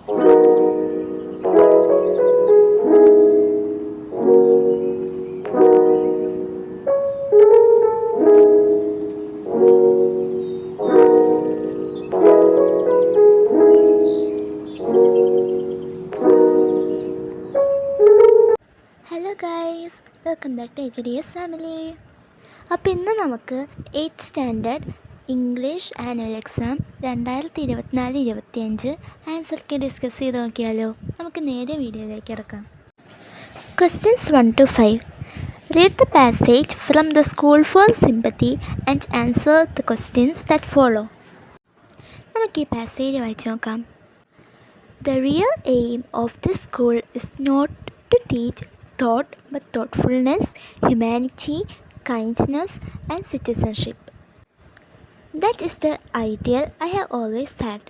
Hello guys, welcome back to AJDS family. അപ്പോൾ ഇന്ന് നമുക്ക് 8th standard English annual exam 2024-25 ആൻസർക്ക് ഡിസ്കസ് ചെയ്ത് നോക്കിയാലോ. നമുക്ക് നേരെ വീഡിയോയിലേക്ക് കിടക്കാം. Questions 1 to 5. Read the passage from the school for sympathy and answer the questions that follow. നമുക്ക് ഈ പാസേജ് വായിച്ചു നോക്കാം. The real aim of this school is not to teach thought but thoughtfulness, humanity, kindness and citizenship. That is the ideal I have always had,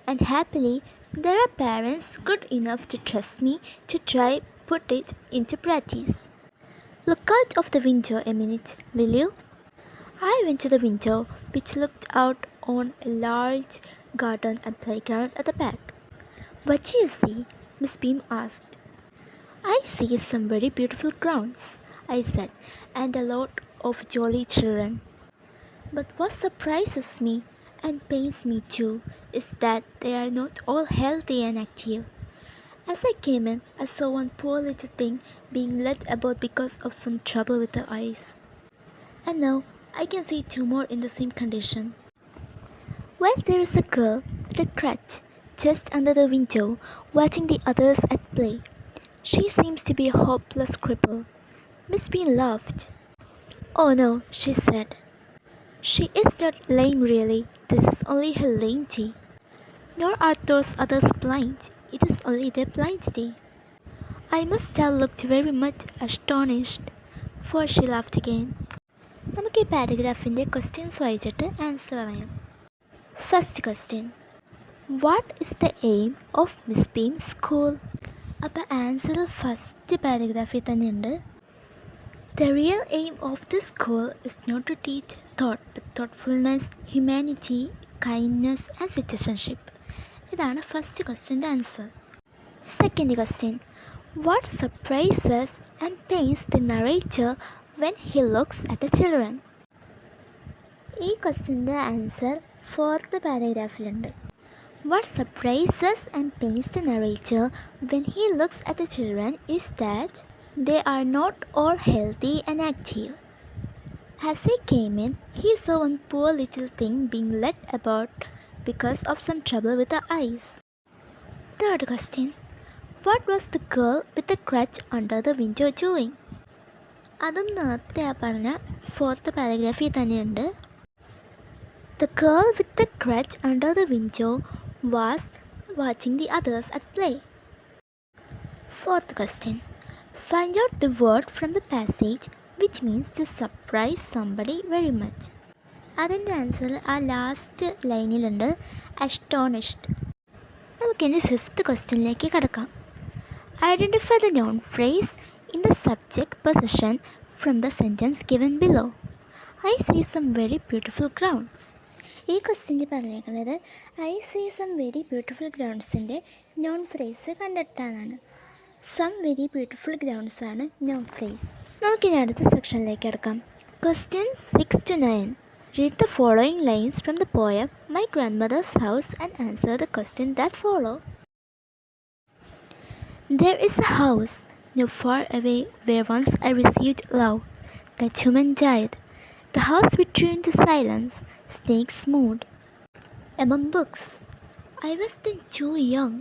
and happily there are parents good enough to trust me to try put it into practice. Look out of the window a minute, will you? I went to the window which looked out on a large garden and playground at the back. What do you see? Miss Beam asked. I see some very beautiful grounds, I said, and a lot of jolly children. But what surprises me and pains me too is that they are not all healthy and active. As I came in, I saw one poor little thing being led about because of some trouble with her eyes. And now I can see two more in the same condition. Well, there is a girl with a crutch just under the window watching the others at play. She seems to be a hopeless cripple. Miss Bean laughed. Oh no, she said. She is not lame really. This is only her lamency. Nor are those others blind. It is only their blindness. I must have looked very much astonished, for she laughed again. നമുക്ക് ഈ പാരഗ്രാഫിൻ്റെ questions വായിച്ചിട്ട് answer പറയാം. First question. What is the aim of Miss Beam school? അപ്പോൾ answer first പാരഗ്രാഫിൽ തന്നെയുണ്ട്. The real aim of the school is not to teach thought but thoughtfulness, humanity, kindness and citizenship. ഇതാണ് first ക്വസ്റ്റ്യൻ്റെ answer. Second question. What surprises and pains the narrator when he looks at the children? ഈ ക്വസ്റ്റ്യൻ്റെ answer fourth പാരഗ്രാഫിലുണ്ട്. What surprises and pains the narrator when he looks at the children is that they are not all healthy and active. As he came in, he saw one poor little thing being led about because of some trouble with her eyes. Third question. What was the girl with the crutch under the window doing? അതും നേരത്തെ പറഞ്ഞ fourth പാരഗ്രാഫിൽ തന്നെയുണ്ട്. The girl with the crutch under the window was watching the others at play. Fourth question. Find out the word from the passage which means to surprise somebody very much. അതിൻ്റെ answer ആ last ലൈനിലുണ്ട്, astonished. നമുക്കിനി fifth ക്വസ്റ്റ്യനിലേക്ക് കിടക്കാം. Identify the noun phrase in the subject position from the sentence given below. I see some very beautiful grounds. ഈ ക്വസ്റ്റ്യനിൽ പറഞ്ഞേക്കുന്നത് I see some very beautiful ഗ്രൗണ്ട്സിൻ്റെ noun phrase കണ്ടെത്താനാണ്. സം വെരി ബ്യൂട്ടിഫുൾ ഗ്രൗണ്ട്സ് ആണ് noun phrase. നമുക്കിനി അടുത്ത സെക്ഷനിലേക്ക് കിടക്കാം. Questions 6 to 9. Read the following lines from the poem My Grandmother's House and answer the question that follow. There is a house no far away where once I received love. That woman died. The house withdrew into silence, snakes moved among books. I was then too young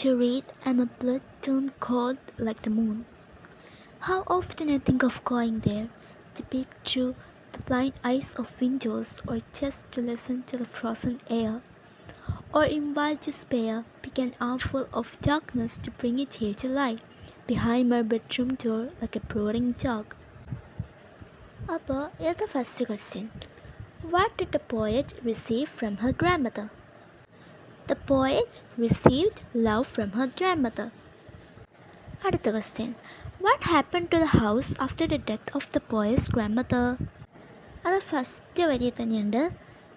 to read, and my blood turned cold like the moon. How often I think of going there, to peek through the blind eyes of windows, or just to listen to the frozen air, or in wild despair pick an armful of darkness to bring it here to lie behind my bedroom door like a brooding dog. അപ്പോൾ ഇന്നത്തെ first question. What did the poet receive from her grandmother? The poet received love from her grandmother. അടുത്ത question. What happen to the house after the death of the poet's grandmother? അത് first വരി തന്നെയുണ്ട്.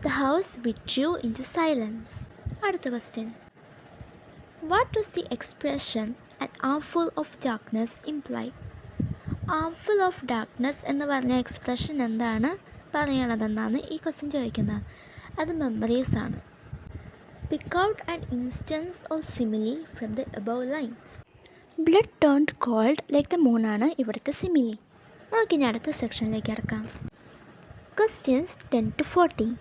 The house withdrew into silence. അടുത്ത question. What does the expression an armful of darkness imply? Armful of darkness എന്ന് പറഞ്ഞ expression എന്താണ് പറയണതെന്നാണ് ഈ question ചോദിക്കുന്നത്. അത് മെമ്മറീസ് ആണ്. Pick out an instance of simile from the above lines. Blood turned cold like the moon ആണ് ഇവിടുത്തെ simile. നമുക്കിനി അടുത്ത സെക്ഷനിലേക്ക് കിടക്കാം. Questions 10 to 14.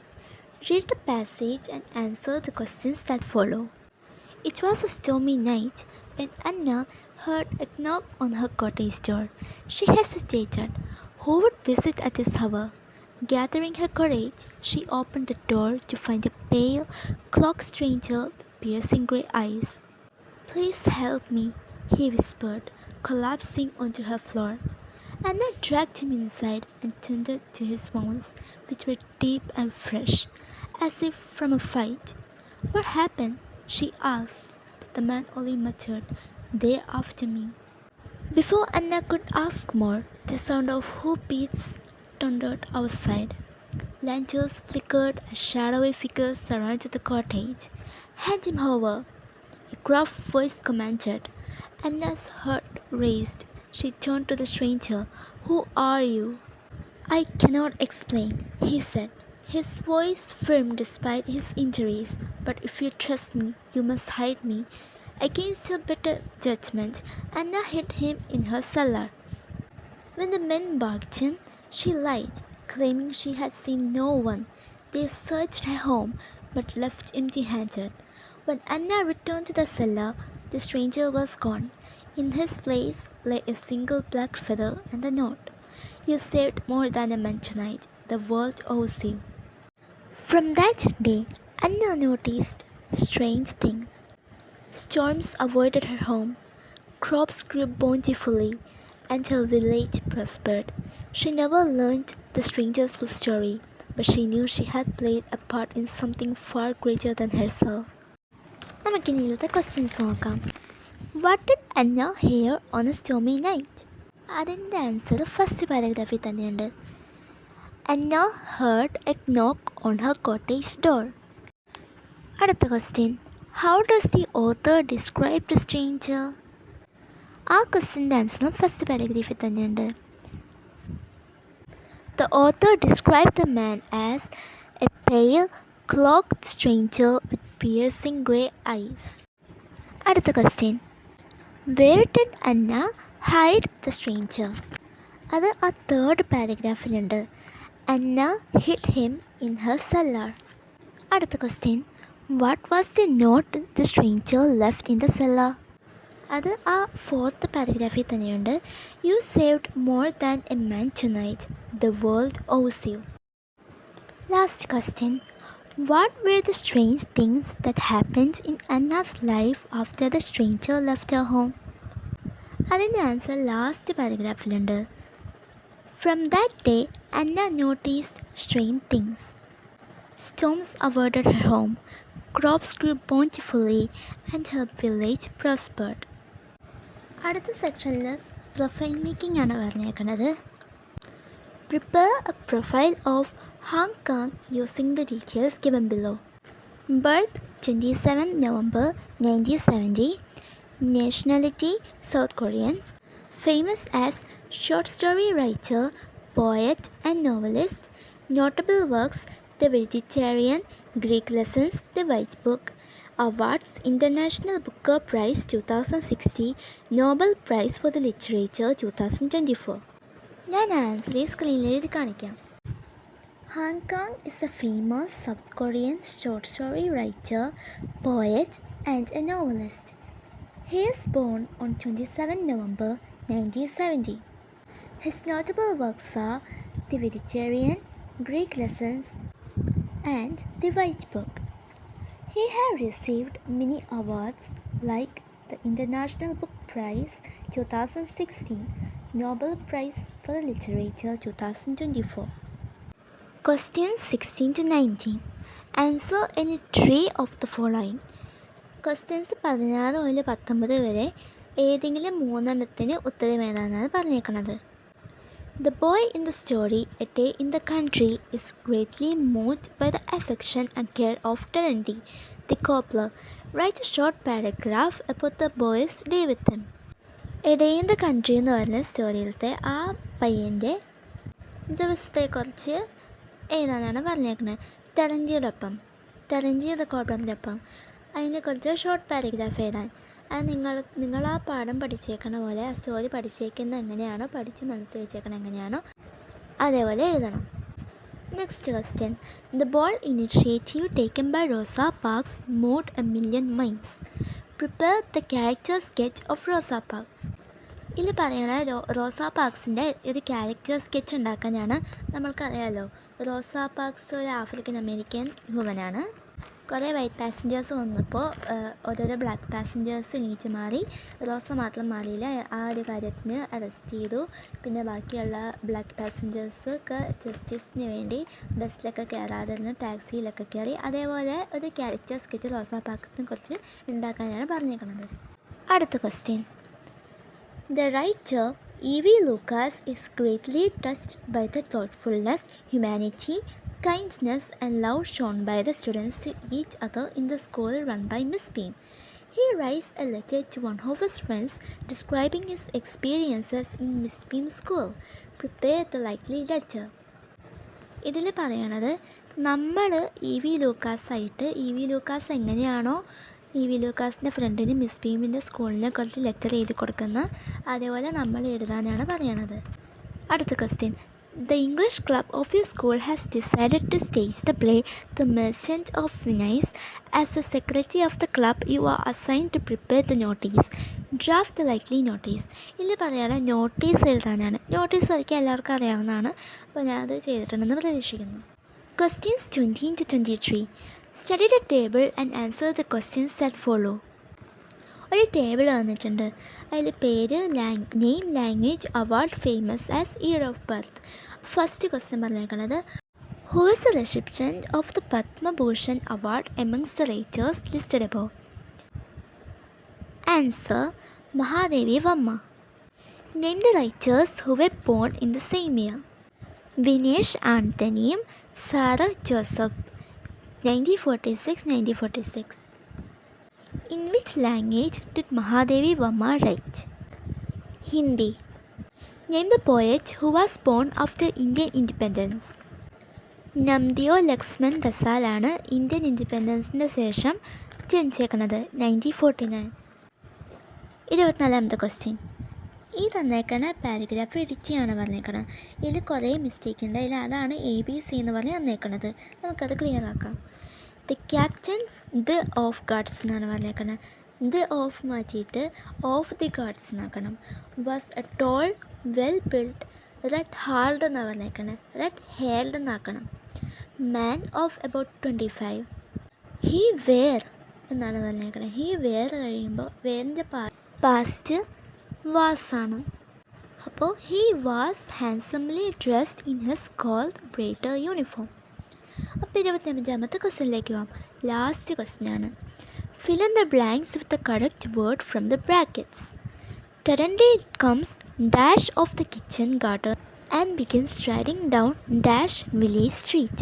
Read the passage and answer the questions that follow. It was a stormy night when Anna heard a knock on her cottage door. She hesitated. Who would visit at this hour? Gathering her courage, she opened the door to find a pale, cloaked stranger with piercing grey eyes. "Please help me," he whispered, collapsing onto her floor. Anna dragged him inside and tended to his wounds, which were deep and fresh, as if from a fight. "What happened?" she asked, but the man only muttered, "They're after me." Before Anna could ask more, the sound of hoofbeats thundered outside. Lanterns flickered as shadowy figures surrounded the cottage. "Hand him over," a gruff voice commanded. Anna's heart raced. She turned to the stranger. "Who are you?" "I cannot explain," he said, his voice firm despite his injuries. "But if you trust me, you must hide me." Against her better judgment, Anna hid him in her cellar. When the men barged in, she lied, claiming she had seen no one. They searched her home, but left empty-handed. When Anna returned to the cellar, the stranger was gone. In his place lay a single black feather and a note. "You saved more than a man tonight. The world owes you." From that day, Anna noticed strange things. Storms avoided her home, crops grew bountifully, and her village prospered. She never learned the stranger's full story, but she knew she had played a part in something far greater than herself. നമുക്കിനി ഇതിലത്തെ questions നോക്കാം. What did Anna hear on a stormy night? അതിൻ്റെ answer first പാരഗ്രാഫിൽ തന്നെയുണ്ട്. Anna heard a knock on her cottage door. അടുത്ത question, how does the author describe the stranger? ആ ക്വസ്റ്റ്യൻ്റെ ആൻസറും first പാരഗ്രാഫിൽ തന്നെയുണ്ട്. The author described the man as a pale, cloaked stranger with piercing grey eyes. അടുത്ത question, where did Anna hide the stranger? അത് ആ third പാരഗ്രാഫിലുണ്ട്. Anna hid him in her cellar. അടുത്ത question, what was the note the stranger left in the cellar? അത് ആ fourth പാരഗ്രാഫിൽ തന്നെയുണ്ട്. You saved more than a man tonight. The world owes you. Last question, what were the strange things that happened in Anna's life after the stranger left her home? അതിൻ്റെ answer last പാരഗ്രാഫിലുണ്ട്. From that day, Anna noticed strange things. Storms avoided her home, crops grew bountifully, and her village prospered. അടുത്ത സെക്ഷനിൽ profile making ആണ് പറഞ്ഞേക്കുന്നത്. Prepare a profile of Hong Kong using the details given below. Birth 27 November 1970. Nationality South Korean. Famous as short story writer, poet and novelist. Notable works: The Vegetarian, Greek Lessons, The White Book. Awards: International Booker Prize 2016, Nobel Prize for the Literature 2024. ഞാൻ answer സ്ക്രീനിൽ എഴുതി കാണിക്കാം. Hong Kong is a famous South Korean short story writer, poet and a novelist. He is born on 27 November 1970. His notable works are The Vegetarian, Greek Lessons, and The White Book. He has received many awards like the International Book Prize 2016, Nobel Prize for the Literature 2024. Questions 16 to 19. Answer any three of the following. Questions 16 മുതൽ 19 വരെ ഏതെങ്കിലും മൂന്നെണ്ണത്തിന് ഉത്തരം ഏതാണെന്നാണ് പറഞ്ഞേക്കുന്നത്. The boy in the story, A Day in the Country, is greatly moved by the affection and care of Terenty, the cobbler, Write a short paragraph about the boy's day with them. A day in the country എന്ന് പറഞ്ഞ സ്റ്റോറിയിലത്തെ ആ പയ്യൻ്റെ ദിവസത്തെക്കുറിച്ച് എഴുതാനാണ് പറഞ്ഞേക്കുന്നത്. ടെലഞ്ചി റെക്കോർഡറിൻ്റെ അതിനെക്കുറിച്ച് short paragraph എഴുതാൻ. അത് നിങ്ങൾ ആ പാഠം പഠിച്ചേക്കണ പോലെ ആ സ്റ്റോറി പഠിച്ചേക്കുന്നത് എങ്ങനെയാണോ പഠിച്ച് മനസ്സിൽ വെച്ചേക്കണം എങ്ങനെയാണോ അതേപോലെ എഴുതണം. Next question. The bold initiative taken by Rosa Parks moved a million minds. Prepare the character sketch of Rosa Parks. ഇതിൽ പറയണത് റോസാ പാർക്സിൻ്റെ ഒരു ക്യാരക്ടർ സ്കെച്ച് ഉണ്ടാക്കാനാണ്. നമ്മൾക്കറിയാമല്ലോ റോസാ പാർക്സ് ഒരു ആഫ്രിക്കൻ അമേരിക്കൻ വുമനാണ്. കുറേ വൈറ്റ് പാസഞ്ചേഴ്സ് വന്നപ്പോൾ ഓരോരോ ബ്ലാക്ക് പാസഞ്ചേഴ്സ് എണീറ്റ് മാറി. റോസ മാത്രം മാറിയില്ല. ആ ഒരു കാര്യത്തിന് അറസ്റ്റ് ചെയ്തു. പിന്നെ ബാക്കിയുള്ള ബ്ലാക്ക് പാസഞ്ചേഴ്സൊക്കെ ജസ്റ്റിസിന് വേണ്ടി ബസ്സിലൊക്കെ കയറാതിരുന്ന് ടാക്സിയിലൊക്കെ കയറി. അതേപോലെ ഒരു ക്യാരക്ടർ സ്കെച്ച് റോസാ പാർക്സിനെ കുറിച്ച് ഉണ്ടാക്കാനാണ് പറഞ്ഞേക്കുന്നത്. അടുത്ത question. The writer E.V. Lucas is greatly touched by the thoughtfulness, humanity, kindness and love shown by the students to each other in the school run by Miss Beam. He writes a letter to one of his friends describing his experiences in Miss Beam's school. Prepare the likely letter. ഇതിൽ പറയണത് നമ്മൾ E V Lucas എങ്ങനെയാണോ ഇ.വി. ലൂക്കാസിൻ്റെ ഫ്രണ്ടിന് miss ബീമിൻ്റെ സ്കൂളിനെ കുറച്ച് letter എഴുതി കൊടുക്കുന്ന അതേപോലെ നമ്മൾ എഴുതാനാണ് പറയണത്. അടുത്ത question. The English club of your school has decided to stage the play The Merchant of Venice. As the secretary of the club, you are assigned to prepare the notice. Draft the likely notice. ഇതിൽ പറയുകയാണ് notice എഴുതാനാണ്. Notice വരയ്ക്കാൻ എല്ലാവർക്കും അറിയാവുന്നതാണ്. അപ്പോൾ ഞാനത് ചെയ്തിട്ടുണ്ടെന്ന് പ്രതീക്ഷിക്കുന്നു. Questions 20 to 23. Study the table and answer the questions that follow. ഒരു ടേബിൾ തന്നിട്ടുണ്ട്. അതിൽ പേര്, name, language, award, famous as, year of birth. First question പറഞ്ഞേക്കുന്നത് who is the recipient of the Padma Bhushan award amongst the writers listed above? Answer Mahadevi Varma. Name the writers who were born in the same year. Vinesh ആൻ്റണിയും Sara Joseph. 1946. In which language did Mahadevi Varma write? Hindi. Name the poet who was born after Indian independence. Namdeo Lakshman Dasal Indian independence ശേഷം ജനിച്ചേക്കണത് 1949. 24ാമത്തെ question. ഈ തന്നേക്കണ paragraph edit ചെയ്യാണ് പറഞ്ഞേക്കണത്. ഇതിൽ കുറേ mistake ഉണ്ട്. അതാണ് ABC എന്ന് പറഞ്ഞ് തന്നേക്കണത്. നമുക്കത് ക്ലിയർ ആക്കാം. The captain the of guards എന്നാണ് പറഞ്ഞേക്കണത്. ദ ഓഫ് മാറ്റിയിട്ട് ഓഫ് ദി ഗാർഡ്സ് എന്നാക്കണം. Was a tall well build red haired എന്നാണ് പറഞ്ഞേക്കണത്. റെഡ് ഹെയർഡ് എന്നാക്കണം. Man of about 25. He were എന്നാണ് പറഞ്ഞേക്കണത്. ഹീ വെയർ കഴിയുമ്പോൾ വെയറിൻ്റെ പാസ്റ്റ് വാസാണ്. അപ്പോൾ he was handsomely dressed in his cold brighter uniform. അപ്പോൾ 25ാമത്തെ ക്വസ്റ്റ്യനിലേക്ക് പോകാം. ലാസ്റ്റ് ക്വസ്റ്റ്യനാണ്. Fill in the blanks with the correct word from the brackets. Suddenly it comes dash of the kitchen garden and begins striding down dash village street.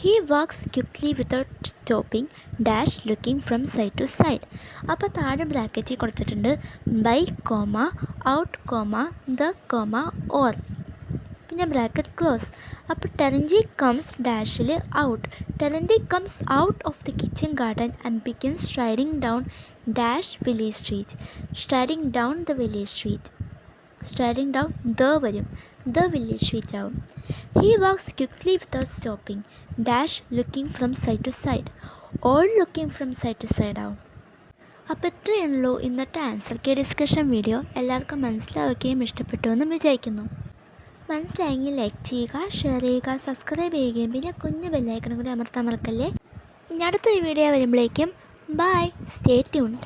He walks quickly without stopping dash looking from side to side. അപ്പോൾ താഴെ ബ്രാക്കറ്റിൽ കൊടുത്തിട്ടുണ്ട് by comma out comma the comma or, പിന്നെ bracket close. അപ്പോൾ ടെലൻജി comes ഡാഷിൽ out. ടെലൻജി comes out of the kitchen garden and begins striding down dash village street. Striding down the village street. Striding down the വരും, the village street ആവും. He walks quickly without stopping dash looking from side to side. All looking from side to side ആവും. അപ്പോൾ ഇത്രയുള്ളൂ ഇന്നത്തെ answer key discussion video. എല്ലാവർക്കും മനസ്സിലാവുകയും ഇഷ്ടപ്പെട്ടു എന്ന് വിചാരിക്കുന്നു. മനസ്സിലായെങ്കിൽ ലൈക്ക് ചെയ്യുക, ഷെയർ ചെയ്യുക, സബ്സ്ക്രൈബ് ചെയ്യുകയും പിന്നെ കുഞ്ഞ് ബെല്ലൈക്കണും കൂടി അമർത്താൻ മറക്കല്ലേ. ഇനി അടുത്തൊരു വീഡിയോ വരുമ്പോഴേക്കും ബൈ, സ്റ്റേ ട്യൂൺഡ്.